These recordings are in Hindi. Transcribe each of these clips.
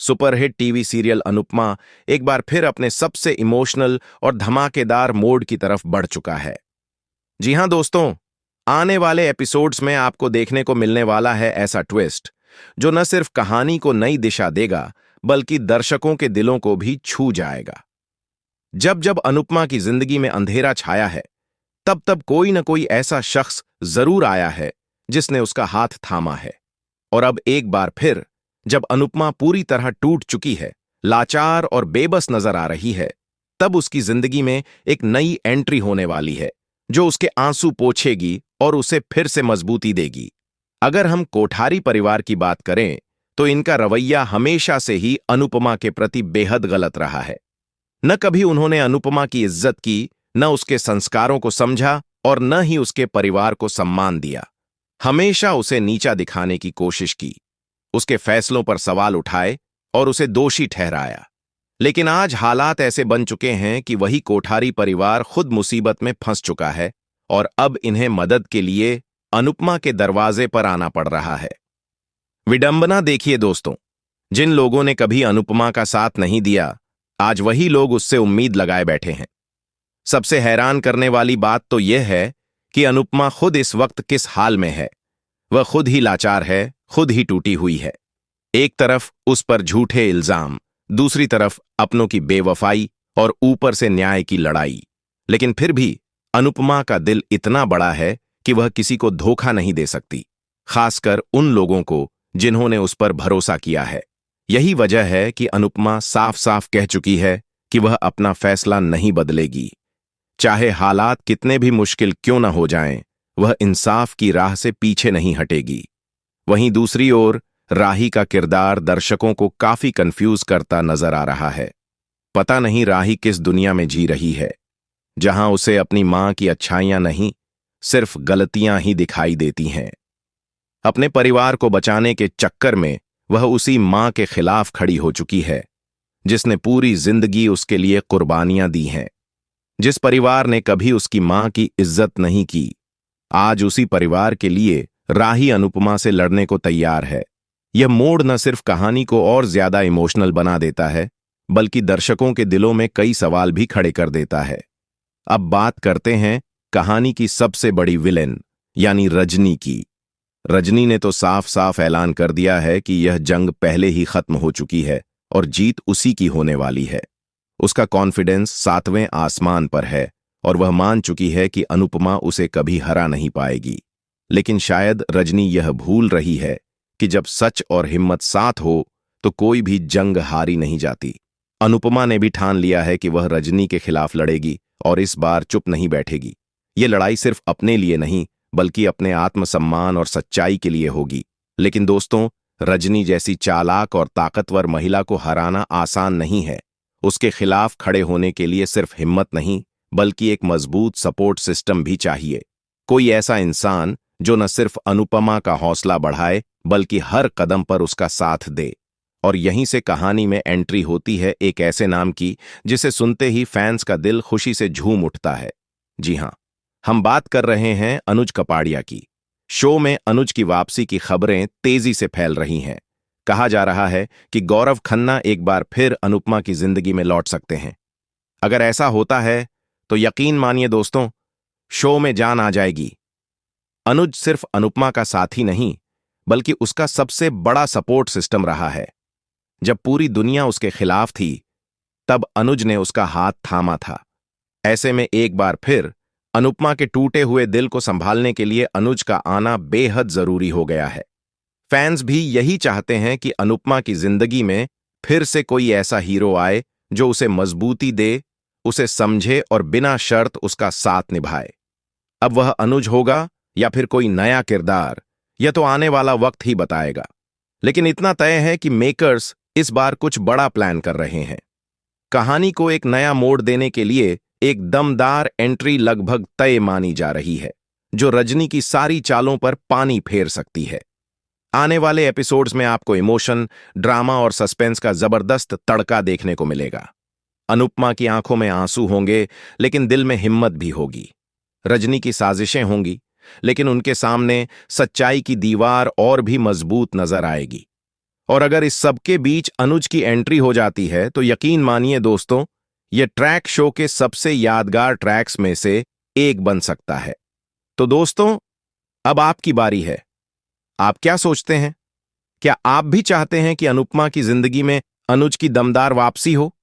सुपरहिट टीवी सीरियल अनुपमा एक बार फिर अपने सबसे इमोशनल और धमाकेदार मोड की तरफ बढ़ चुका है। जी हां दोस्तों, आने वाले एपिसोड्स में आपको देखने को मिलने वाला है ऐसा ट्विस्ट जो न सिर्फ कहानी को नई दिशा देगा बल्कि दर्शकों के दिलों को भी छू जाएगा। जब जब अनुपमा की जिंदगी में अंधेरा छाया है, तब तब कोई न कोई ऐसा शख्स जरूर आया है जिसने उसका हाथ थामा है। और अब एक बार फिर जब अनुपमा पूरी तरह टूट चुकी है, लाचार और बेबस नजर आ रही है, तब उसकी जिंदगी में एक नई एंट्री होने वाली है जो उसके आंसू पोंछेगी और उसे फिर से मजबूती देगी। अगर हम कोठारी परिवार की बात करें तो इनका रवैया हमेशा से ही अनुपमा के प्रति बेहद गलत रहा है। न कभी उन्होंने अनुपमा की इज्जत की, न उसके संस्कारों को समझा और न ही उसके परिवार को सम्मान दिया। हमेशा उसे नीचा दिखाने की कोशिश की, उसके फैसलों पर सवाल उठाए और उसे दोषी ठहराया। लेकिन आज हालात ऐसे बन चुके हैं कि वही कोठारी परिवार खुद मुसीबत में फंस चुका है और अब इन्हें मदद के लिए अनुपमा के दरवाजे पर आना पड़ रहा है। विडंबना देखिए दोस्तों, जिन लोगों ने कभी अनुपमा का साथ नहीं दिया, आज वही लोग उससे उम्मीद लगाए बैठे हैं। सबसे हैरान करने वाली बात तो यह है कि अनुपमा खुद इस वक्त किस हाल में है। वह खुद ही लाचार है, खुद ही टूटी हुई है। एक तरफ उस पर झूठे इल्जाम, दूसरी तरफ अपनों की बेवफाई और ऊपर से न्याय की लड़ाई। लेकिन फिर भी अनुपमा का दिल इतना बड़ा है कि वह किसी को धोखा नहीं दे सकती, खासकर उन लोगों को जिन्होंने उस पर भरोसा किया है। यही वजह है कि अनुपमा साफ साफ कह चुकी है कि वह अपना फैसला नहीं बदलेगी। चाहे हालात कितने भी मुश्किल क्यों न हो जाएं, वह इंसाफ की राह से पीछे नहीं हटेगी। वहीं दूसरी ओर राही का किरदार दर्शकों को काफी कंफ्यूज करता नजर आ रहा है। पता नहीं राही किस दुनिया में जी रही है, जहां उसे अपनी मां की अच्छाइयां नहीं, सिर्फ गलतियां ही दिखाई देती हैं। अपने परिवार को बचाने के चक्कर में वह उसी मां के खिलाफ खड़ी हो चुकी है जिसने पूरी जिंदगी उसके लिए कुर्बानियां दी हैं। जिस परिवार ने कभी उसकी मां की इज्जत नहीं की, आज उसी परिवार के लिए राही अनुपमा से लड़ने को तैयार है। यह मोड़ न सिर्फ कहानी को और ज्यादा इमोशनल बना देता है, बल्कि दर्शकों के दिलों में कई सवाल भी खड़े कर देता है। अब बात करते हैं कहानी की सबसे बड़ी विलेन यानी रजनी की। रजनी ने तो साफ साफ ऐलान कर दिया है कि यह जंग पहले ही खत्म हो चुकी है और जीत उसी की होने वाली है। उसका कॉन्फिडेंस 7वें आसमान पर है और वह मान चुकी है कि अनुपमा उसे कभी हरा नहीं पाएगी। लेकिन शायद रजनी यह भूल रही है कि जब सच और हिम्मत साथ हो तो कोई भी जंग हारी नहीं जाती। अनुपमा ने भी ठान लिया है कि वह रजनी के खिलाफ लड़ेगी और इस बार चुप नहीं बैठेगी। ये लड़ाई सिर्फ अपने लिए नहीं बल्कि अपने आत्मसम्मान और सच्चाई के लिए होगी। लेकिन दोस्तों, रजनी जैसी चालाक और ताकतवर महिला को हराना आसान नहीं है। उसके खिलाफ खड़े होने के लिए सिर्फ हिम्मत नहीं बल्कि एक मजबूत सपोर्ट सिस्टम भी चाहिए। कोई ऐसा इंसान जो न सिर्फ अनुपमा का हौसला बढ़ाए बल्कि हर कदम पर उसका साथ दे। और यहीं से कहानी में एंट्री होती है एक ऐसे नाम की जिसे सुनते ही फैंस का दिल खुशी से झूम उठता है। जी हां, हम बात कर रहे हैं अनुज कपाड़िया की। शो में अनुज की वापसी की खबरें तेजी से फैल रही हैं। कहा जा रहा है कि गौरव खन्ना एक बार फिर अनुपमा की जिंदगी में लौट सकते हैं। अगर ऐसा होता है तो यकीन मानिए दोस्तों, शो में जान आ जाएगी। अनुज सिर्फ अनुपमा का साथी नहीं बल्कि उसका सबसे बड़ा सपोर्ट सिस्टम रहा है। जब पूरी दुनिया उसके खिलाफ थी, तब अनुज ने उसका हाथ थामा था। ऐसे में एक बार फिर अनुपमा के टूटे हुए दिल को संभालने के लिए अनुज का आना बेहद जरूरी हो गया है। फैंस भी यही चाहते हैं कि अनुपमा की जिंदगी में फिर से कोई ऐसा हीरो आए जो उसे मजबूती दे, उसे समझे और बिना शर्त उसका साथ निभाए। अब वह अनुज होगा या फिर कोई नया किरदार, यह तो आने वाला वक्त ही बताएगा। लेकिन इतना तय है कि मेकर्स इस बार कुछ बड़ा प्लान कर रहे हैं। कहानी को एक नया मोड़ देने के लिए एक दमदार एंट्री लगभग तय मानी जा रही है, जो रजनी की सारी चालों पर पानी फेर सकती है। आने वाले एपिसोड्स में आपको इमोशन, ड्रामा और सस्पेंस का जबरदस्त तड़का देखने को मिलेगा। अनुपमा की आंखों में आंसू होंगे लेकिन दिल में हिम्मत भी होगी। रजनी की साजिशें होंगी लेकिन उनके सामने सच्चाई की दीवार और भी मजबूत नजर आएगी। और अगर इस सब के बीच अनुज की एंट्री हो जाती है तो यकीन मानिए दोस्तों, ये ट्रैक शो के सबसे यादगार ट्रैक्स में से एक बन सकता है। तो दोस्तों, अब आपकी बारी है। आप क्या सोचते हैं? क्या आप भी चाहते हैं कि अनुपमा की जिंदगी में अनुज की दमदार वापसी हो?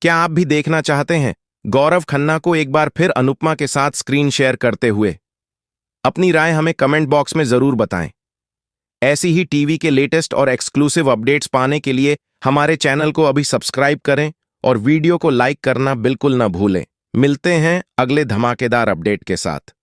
क्या आप भी देखना चाहते हैं गौरव खन्ना को एक बार फिर अनुपमा के साथ स्क्रीन शेयर करते हुए? अपनी राय हमें कमेंट बॉक्स में जरूर बताएं। ऐसी ही टीवी के लेटेस्ट और एक्सक्लूसिव अपडेट्स पाने के लिए हमारे चैनल को अभी सब्सक्राइब करें और वीडियो को लाइक करना बिल्कुल ना भूलें। मिलते हैं अगले धमाकेदार अपडेट के साथ।